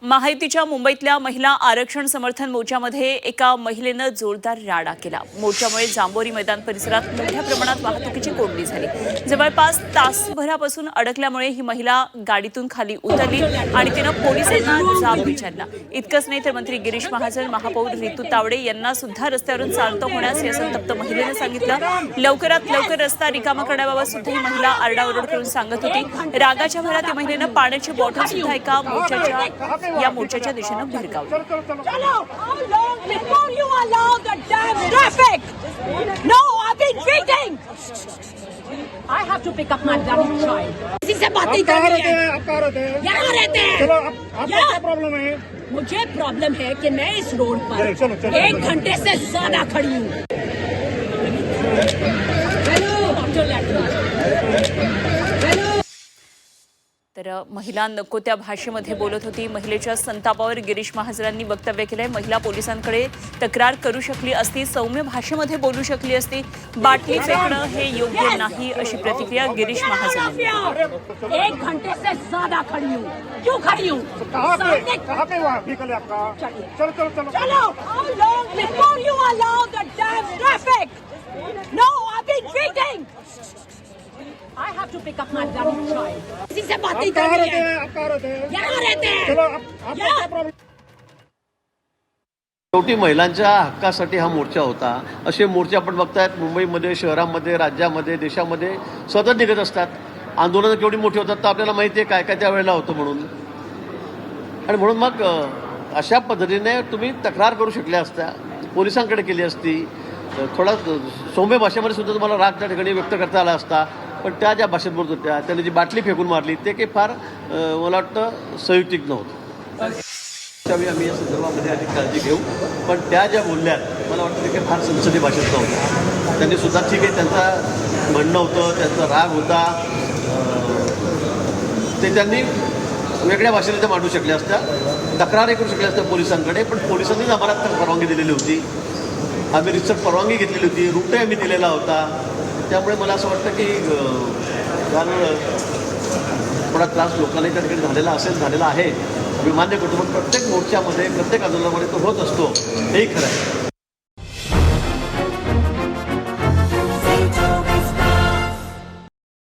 महायुतीच्या मुंबईतल्या महिला आरक्षण समर्थन मोर्चामध्ये एका महिलेनं जोरदार राडा केला। मोर्चामुळे जांभोरी मैदान परिसरात मोठ्या प्रमाणात वाहतुकीची कोंडी झाली। जवळपास तासभरापासून अडकल्यामुळे ही महिला गाडीतून खाली उतरली आणि तिनं पोलिसांना जाब विचारला। इतकंच नाही तर मंत्री गिरीश महाजन, महापौर रितू तावडे यांना सुद्धा रस्त्यावरून चालतं होण्यास या संतप्त महिलेनं सांगितलं। लवकरात लवकर रस्ता रिकामा करण्याबाबत सुद्धा ही महिला आरडाओरड करून सांगत होती। रागाच्या भरात या महिलेनं पाण्याची बॉटल सुद्धा एका या मोर्चाच्या दिशेनं भिरकावली। I have to pick up my bloody child. किसी से बात नहीं कर रही है। आप कहाँ रहते हैं? यहाँ रहते हैं। चलो आपको क्या प्रॉब्लम है? मुझे प्रॉब्लम है कि मैं इस रोड पर चलो, 1 घंटे से ज्यादा खड़ी हूँ। तर महिला नको त्या भाषेमध्ये बोलत होती। महिलेच्या संतापावर गिरीश महाजनांनी वक्तव्य केलंय। महिला पोलिसांकडे तक्रार करू शकली असती, सौम्य भाषेमध्ये बोलू शकली असती। बाटली फेकणं हे योग्य नाही अशी प्रतिक्रिया गिरीश महाजन यांनी। 1 घंटे से ज्यादा खड़ी हूँ। क्यों खड़ी हूँ? कहाँ पे व्हीकल है आपका? चलो चलो चलो चलो। How long before you allow the damn traffic? No, I've been waiting. I have to pick up my bloody child. किसी से बात नहीं कर रही है। आप कहाँ रहते हैं? यहाँ रहते हैं। चलो आपको क्या प्रॉब्लम? शेवटी महिलांच्या हक्कासाठी हा मोर्चा होता। असे मोर्चे आपण बघतायत मुंबईमध्ये, शहरामध्ये, राज्यामध्ये, देशामध्ये सतत निघत असतात। आंदोलनं केवढी मोठी होतात तर आपल्याला माहिती आहे काय काय त्यावेळेला होतं म्हणून। आणि म्हणून मग अशा पद्धतीने तुम्ही तक्रार करू शकल्या असत्या, पोलिसांकडे केली असती। थोडा सौम्य भाषेमध्ये सुद्धा तुम्हाला राग त्या ठिकाणी व्यक्त करता आला असता। पण त्या ज्या भाषेत बोलत होत्या, त्याने जी बाटली फेकून मारली ते काही फार मला वाटतं संयुक्तिक नव्हतं। आम्ही या संदर्भामध्ये अधिक काळजी घेऊ, पण त्या ज्या बोलल्यात मला वाटतं ते काही फार संसदीय भाषेत नव्हतं। त्यांनी सुद्धा ठीक आहे, त्यांचं म्हणणं होतं, त्यांचा राग होता, ते त्यांनी वेगळ्या भाषेने त्या मांडू शकल्या असत्या, तक्रारही करू शकल्या असत्या पोलिसांकडे। पण पोलिसांनीच आम्हाला परवानगी दिलेली होती, आम्ही रितसर परवानगी घेतलेली होती, रूटही आम्ही दिलेला होता। त्यामुळे मला असं वाटतं की थोडा त्रास लोकांना त्या ठिकाणी झालेला आहे, मी मान्य करतो। पण प्रत्येक मोर्चामध्ये, प्रत्येक आंदोलनामध्ये तो होत असतो, हेही खरं आहे।